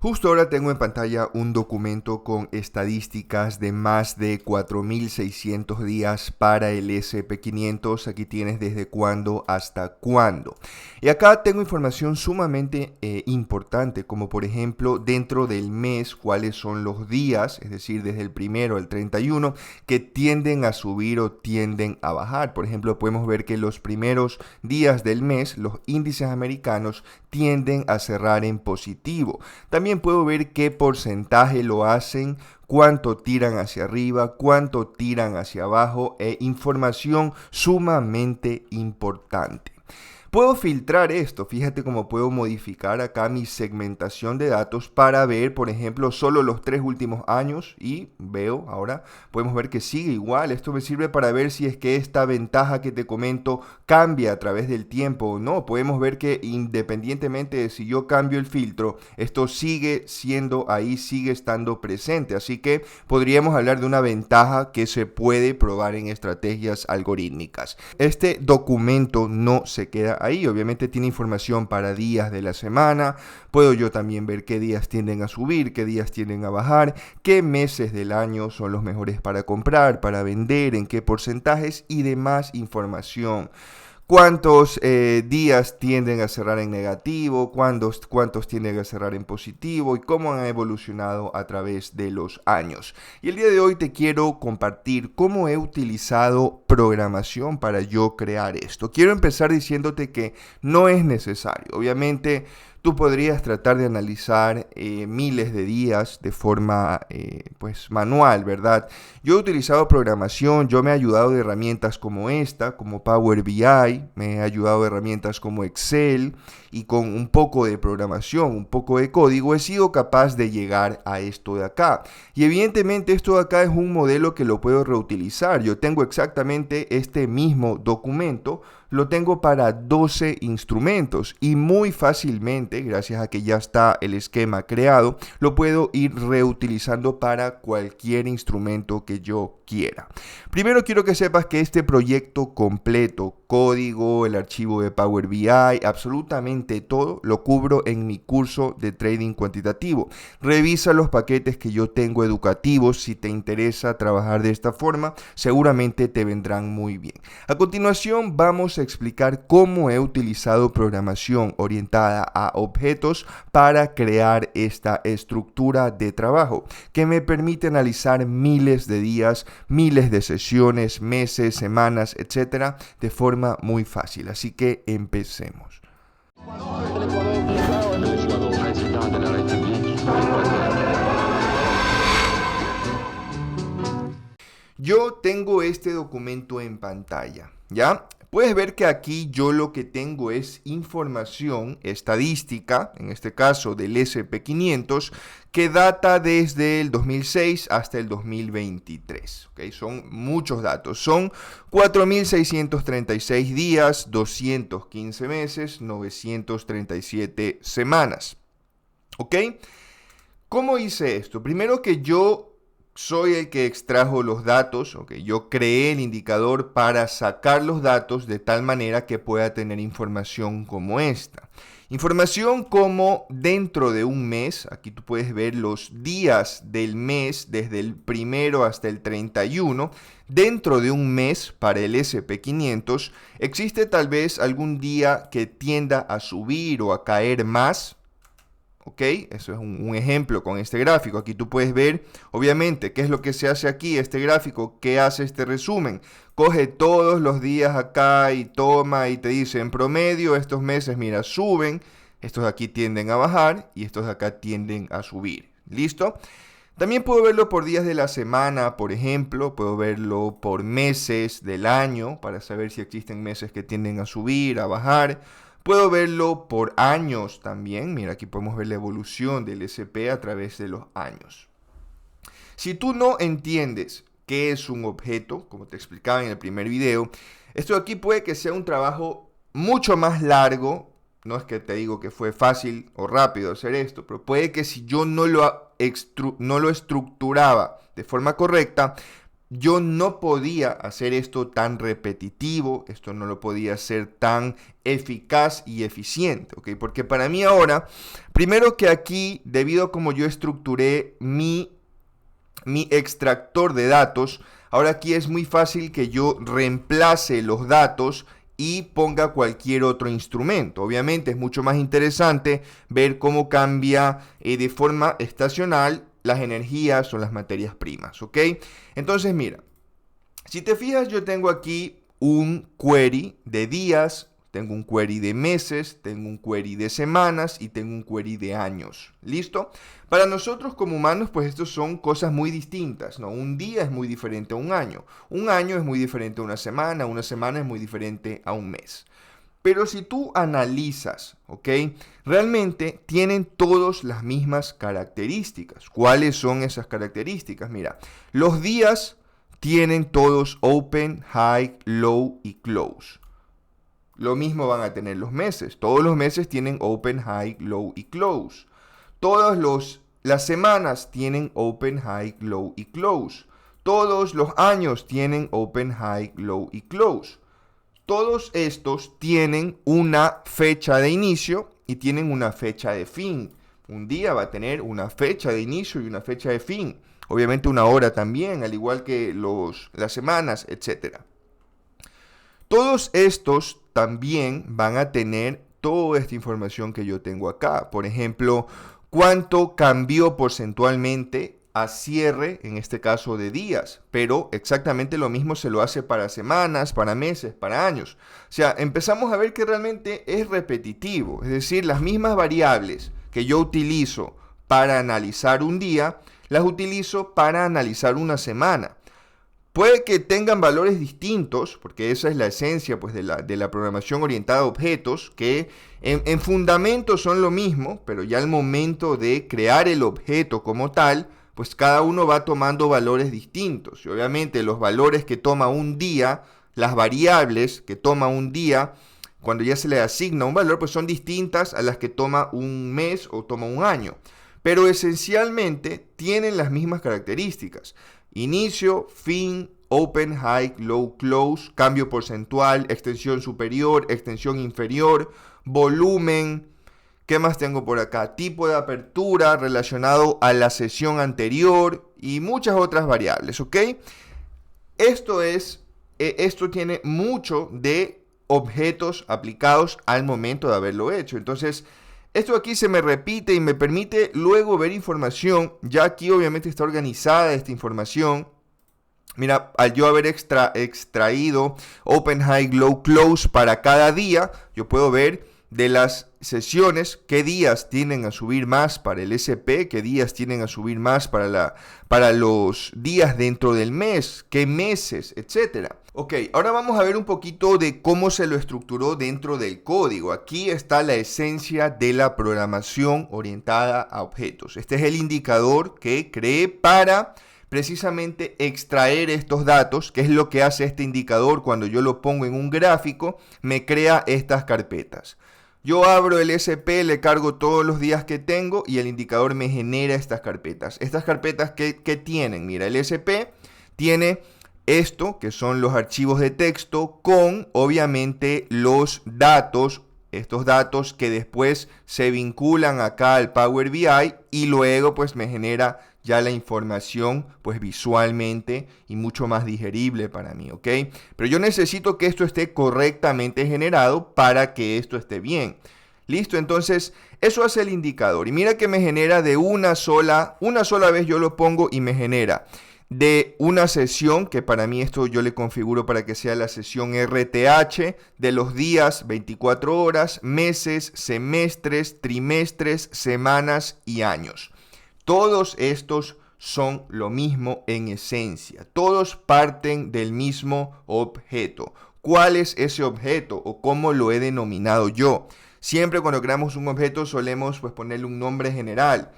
Justo ahora tengo en pantalla un documento con estadísticas de más de 4.600 días para el S&P 500. Aquí tienes desde cuándo hasta cuándo. Y acá tengo información sumamente importante, como por ejemplo dentro del mes, cuáles son los días, es decir, desde el 1 al 31, que tienden a subir o tienden a bajar. Por ejemplo, podemos ver que los primeros días del mes, los índices americanos tienden a cerrar en positivo. También puedo ver qué porcentaje lo hacen, cuánto tiran hacia arriba, cuánto tiran hacia abajo, información sumamente importante. Puedo filtrar esto, fíjate cómo puedo modificar acá mi segmentación de datos para ver, por ejemplo, solo los 3 últimos años y veo, ahora podemos ver que sigue igual. Esto me sirve para ver si es que esta ventaja que te comento cambia a través del tiempo o no. Podemos ver que independientemente de si yo cambio el filtro, esto sigue siendo ahí, sigue estando presente. Así que podríamos hablar de una ventaja que se puede probar en estrategias algorítmicas. Este documento no se queda ahí, obviamente tiene información para días de la semana. Puedo yo también ver qué días tienden a subir, qué días tienden a bajar, qué meses del año son los mejores para comprar, para vender, en qué porcentajes y demás información. ¿Cuántos días tienden a cerrar en negativo? ¿Cuántos tienden a cerrar en positivo? ¿Y cómo han evolucionado a través de los años? Y el día de hoy te quiero compartir cómo he utilizado programación para yo crear esto. Quiero empezar diciéndote que no es necesario. Obviamente, tú podrías tratar de analizar miles de días de forma manual, ¿verdad? Yo he utilizado programación, yo me he ayudado de herramientas como esta, como Power BI, me he ayudado de herramientas como Excel y con un poco de programación, un poco de código, he sido capaz de llegar a esto de acá. Y evidentemente esto de acá es un modelo que lo puedo reutilizar. Yo tengo exactamente este mismo documento, lo tengo para 12 instrumentos y muy fácilmente, gracias a que ya está el esquema creado, lo puedo ir reutilizando para cualquier instrumento que yo quiera. Primero quiero que sepas que este proyecto completo, código, el archivo de Power BI, absolutamente todo, lo cubro en mi curso de trading cuantitativo. Revisa los paquetes que yo tengo educativos. Si te interesa trabajar de esta forma, seguramente te vendrán muy bien. A continuación vamos a explicar cómo he utilizado programación orientada a objetos para crear esta estructura de trabajo que me permite analizar miles de días, miles de sesiones, meses, semanas, etcétera, de forma muy fácil. Así que empecemos. Yo tengo este documento en pantalla, ¿ya? Puedes ver que aquí yo lo que tengo es información estadística, en este caso del S&P 500, que data desde el 2006 hasta el 2023. ¿Okay? Son muchos datos. Son 4.636 días, 215 meses, 937 semanas. ¿Ok? ¿Cómo hice esto? Primero que yo soy el que extrajo los datos, okay. Yo creé el indicador para sacar los datos de tal manera que pueda tener información como esta. Información como dentro de un mes, aquí tú puedes ver los días del mes desde el 1 hasta el 31. Dentro de un mes para el S&P 500 existe tal vez algún día que tienda a subir o a caer más. ¿Ok? Eso es un ejemplo con este gráfico. Aquí tú puedes ver, obviamente, qué es lo que se hace aquí, este gráfico, qué hace este resumen. Coge todos los días acá y toma y te dice, en promedio, estos meses, mira, suben, estos de aquí tienden a bajar y estos de acá tienden a subir. ¿Listo? También puedo verlo por días de la semana, por ejemplo, puedo verlo por meses del año, para saber si existen meses que tienden a subir, a bajar. Puedo verlo por años también. Mira, aquí podemos ver la evolución del S&P a través de los años. Si tú no entiendes qué es un objeto, como te explicaba en el primer video, esto de aquí puede que sea un trabajo mucho más largo. No es que te digo que fue fácil o rápido hacer esto, pero puede que si yo no lo estructuraba de forma correcta, yo no podía hacer esto tan repetitivo, esto no lo podía hacer tan eficaz y eficiente, ¿ok? Porque para mí ahora, primero que aquí, debido a cómo yo estructuré mi extractor de datos, ahora aquí es muy fácil que yo reemplace los datos y ponga cualquier otro instrumento. Obviamente es mucho más interesante ver cómo cambia de forma estacional las energías o las materias primas, ¿ok? Entonces mira, si te fijas, yo tengo aquí un query de días, tengo un query de meses, tengo un query de semanas y tengo un query de años. ¿Listo? Para nosotros como humanos, pues estos son cosas muy distintas, ¿no? Un día es muy diferente a un año es muy diferente a una semana es muy diferente a un mes. Pero si tú analizas, ¿ok? Realmente tienen todas las mismas características. ¿Cuáles son esas características? Mira, los días tienen todos open, high, low y close. Lo mismo van a tener los meses. Todos los meses tienen open, high, low y close. Las semanas tienen open, high, low y close. Todos los años tienen open, high, low y close. Todos estos tienen una fecha de inicio y tienen una fecha de fin. Un día va a tener una fecha de inicio y una fecha de fin. Obviamente una hora también, al igual que las semanas, etc. Todos estos también van a tener toda esta información que yo tengo acá. Por ejemplo, cuánto cambió porcentualmente a cierre, en este caso de días, pero exactamente lo mismo se lo hace para semanas, para meses, para años. O sea, empezamos a ver que realmente es repetitivo, es decir, las mismas variables que yo utilizo para analizar un día, las utilizo para analizar una semana. Puede que tengan valores distintos, porque esa es la esencia pues, de la programación orientada a objetos, que en fundamento son lo mismo, pero ya al momento de crear el objeto como tal, pues cada uno va tomando valores distintos. Y obviamente los valores que toma un día, las variables que toma un día, cuando ya se le asigna un valor, pues son distintas a las que toma un mes o toma un año. Pero esencialmente tienen las mismas características. Inicio, fin, open, high, low, close, cambio porcentual, extensión superior, extensión inferior, volumen. ¿Qué más tengo por acá? Tipo de apertura relacionado a la sesión anterior y muchas otras variables, ¿ok? Esto tiene mucho de objetos aplicados al momento de haberlo hecho. Entonces, esto aquí se me repite y me permite luego ver información. Ya aquí obviamente está organizada esta información. Mira, al yo haber extraído open, high, low, close para cada día, yo puedo ver de las sesiones qué días tienden a subir más para el SP, qué días tienden a subir más para los días dentro del mes, qué meses, etc. Ok, ahora vamos a ver un poquito de cómo se lo estructuró dentro del código. Aquí está la esencia de la programación orientada a objetos. Este es el indicador que creé para precisamente extraer estos datos, que es lo que hace este indicador cuando yo lo pongo en un gráfico, me crea estas carpetas. Yo abro el SP, le cargo todos los días que tengo y el indicador me genera estas carpetas. Estas carpetas que tienen, mira, el SP tiene esto, que son los archivos de texto con, obviamente, los datos, estos datos que después se vinculan acá al Power BI y luego pues me genera ya la información pues visualmente y mucho más digerible para mí, ¿ok? Pero yo necesito que esto esté correctamente generado para que esto esté bien. Listo, entonces eso hace el indicador y mira que me genera de una sola vez yo lo pongo y me genera de una sesión, que para mí esto yo le configuro para que sea la sesión RTH, de los días, 24 horas, meses, semestres, trimestres, semanas y años. Todos estos son lo mismo en esencia. Todos parten del mismo objeto. ¿Cuál es ese objeto o cómo lo he denominado yo? Siempre cuando creamos un objeto solemos pues ponerle un nombre general.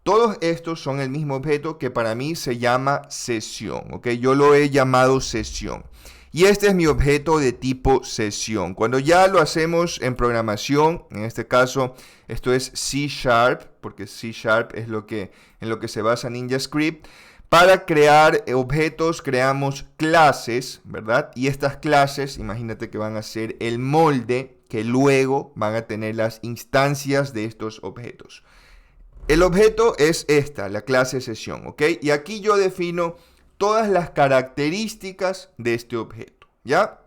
Todos estos son el mismo objeto que para mí se llama sesión, ¿ok? Yo lo he llamado sesión. Y este es mi objeto de tipo sesión. Cuando ya lo hacemos en programación, en este caso esto es C#, porque C# es en lo que se basa NinjaScript, Para crear objetos creamos clases, ¿verdad? Y estas clases, imagínate que van a ser el molde que luego van a tener las instancias de estos objetos. El objeto es esta, la clase sesión, ¿ok? Y aquí yo defino todas las características de este objeto, ¿ya?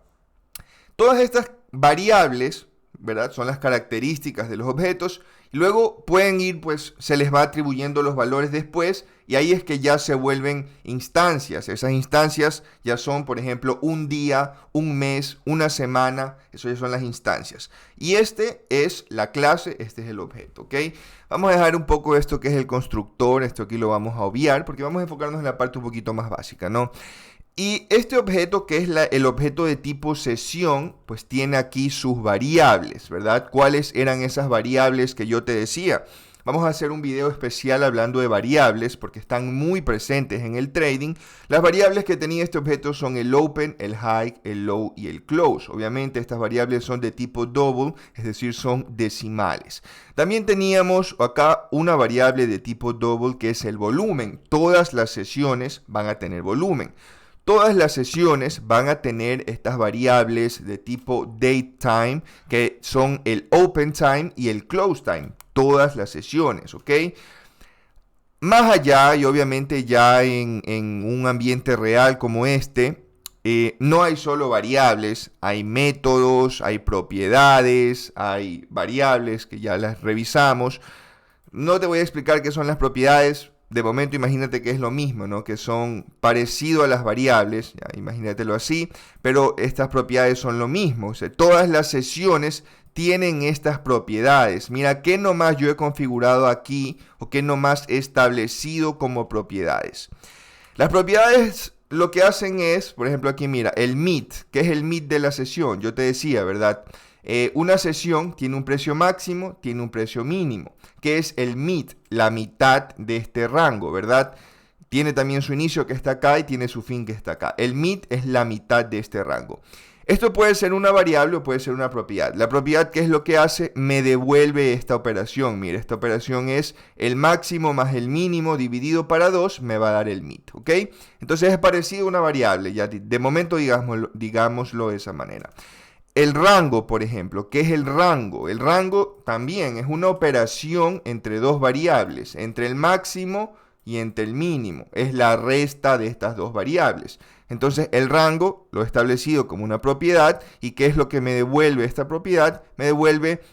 Todas estas variables, ¿verdad? Son las características de los objetos. Y luego pueden ir, pues se les va atribuyendo los valores después y ahí es que ya se vuelven instancias. Esas instancias ya son, por ejemplo, un día, un mes, una semana. Eso ya son las instancias. Y este es la clase, este es el objeto, ¿ok? Vamos a dejar un poco esto que es el constructor. Esto aquí lo vamos a obviar porque vamos a enfocarnos en la parte un poquito más básica, ¿no? Y este objeto, que es el objeto de tipo sesión, pues tiene aquí sus variables, ¿verdad? ¿Cuáles eran esas variables que yo te decía? Vamos a hacer un video especial hablando de variables porque están muy presentes en el trading. Las variables que tenía este objeto son el open, el high, el low y el close. Obviamente estas variables son de tipo double, es decir, son decimales. También teníamos acá una variable de tipo double que es el volumen. Todas las sesiones van a tener volumen. Todas las sesiones van a tener estas variables de tipo date time, que son el open time y el close time. Todas las sesiones, ¿ok? Más allá, y obviamente ya en un ambiente real como este, no hay solo variables, hay métodos, hay propiedades, hay variables que ya las revisamos. No te voy a explicar qué son las propiedades. De momento imagínate que es lo mismo, ¿no? Que son parecido a las variables, ya, imagínatelo así, pero estas propiedades son lo mismo. O sea, todas las sesiones tienen estas propiedades. Mira, ¿qué nomás yo he configurado aquí o qué nomás he establecido como propiedades? Las propiedades lo que hacen es, por ejemplo aquí mira, el meet, que es el meet de la sesión. Yo te decía, ¿verdad? Una sesión tiene un precio máximo, tiene un precio mínimo, que es el mid, la mitad de este rango, ¿verdad? Tiene también su inicio que está acá y tiene su fin que está acá. El mid es la mitad de este rango. Esto puede ser una variable o puede ser una propiedad. La propiedad, ¿qué es lo que hace? Me devuelve esta operación. Mira, esta operación es el máximo más el mínimo dividido para 2, me va a dar el mid, ¿ok? Entonces es parecido a una variable, ya de momento digámoslo de esa manera. El rango, por ejemplo, ¿qué es el rango? El rango también es una operación entre dos variables, entre el máximo y entre el mínimo. Es la resta de estas dos variables. Entonces, el rango lo he establecido como una propiedad. ¿Y qué es lo que me devuelve esta propiedad? Me devuelve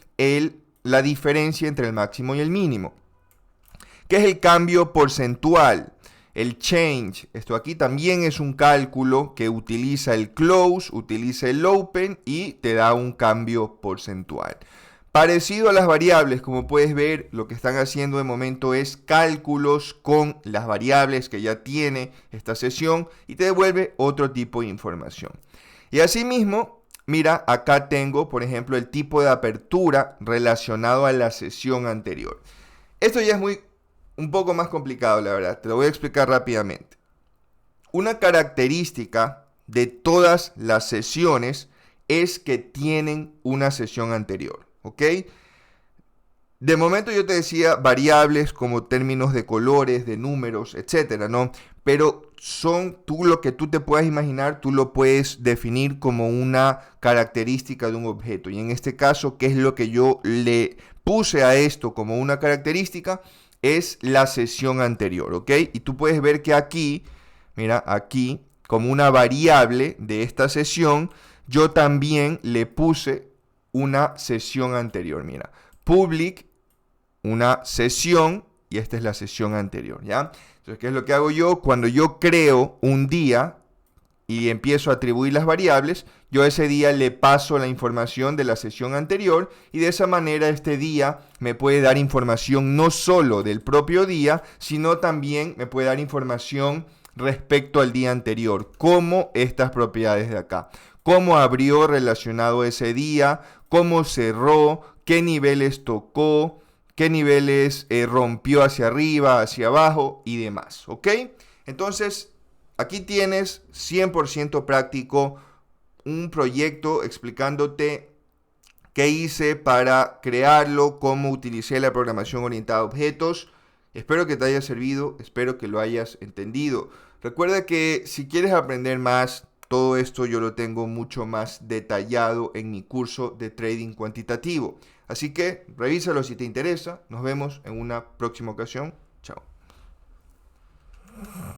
la diferencia entre el máximo y el mínimo. ¿Qué es el cambio porcentual? El change, esto aquí también es un cálculo que utiliza el close, utiliza el open y te da un cambio porcentual. Parecido a las variables, como puedes ver, lo que están haciendo de momento es cálculos con las variables que ya tiene esta sesión y te devuelve otro tipo de información. Y asimismo, mira, acá tengo, por ejemplo, el tipo de apertura relacionado a la sesión anterior. Esto ya es un poco más complicado, la verdad. Te lo voy a explicar rápidamente. Una característica de todas las sesiones es que tienen una sesión anterior, ¿ok? De momento yo te decía variables como términos de colores, de números, etcétera, ¿no? Pero lo que tú te puedas imaginar, tú lo puedes definir como una característica de un objeto. Y en este caso, ¿qué es lo que yo le puse a esto como una característica? Es la sesión anterior, ¿ok? Y tú puedes ver que aquí, mira, aquí, como una variable de esta sesión, yo también le puse una sesión anterior, mira. Public, una sesión, y esta es la sesión anterior, ¿ya? Entonces, ¿qué es lo que hago yo? Cuando yo creo un día y empiezo a atribuir las variables, yo a ese día le paso la información de la sesión anterior y de esa manera este día me puede dar información no solo del propio día, sino también me puede dar información respecto al día anterior, como estas propiedades de acá. Cómo abrió relacionado ese día, cómo cerró, qué niveles tocó, qué niveles rompió hacia arriba, hacia abajo y demás, ¿ok? Entonces, aquí tienes 100% práctico un proyecto explicándote qué hice para crearlo, cómo utilicé la programación orientada a objetos Espero que te haya servido, espero que lo hayas entendido. Recuerda que si quieres aprender más, todo esto yo lo tengo mucho más detallado en mi curso de trading cuantitativo. Así que revísalo si te interesa. Nos vemos en una próxima ocasión. Chao.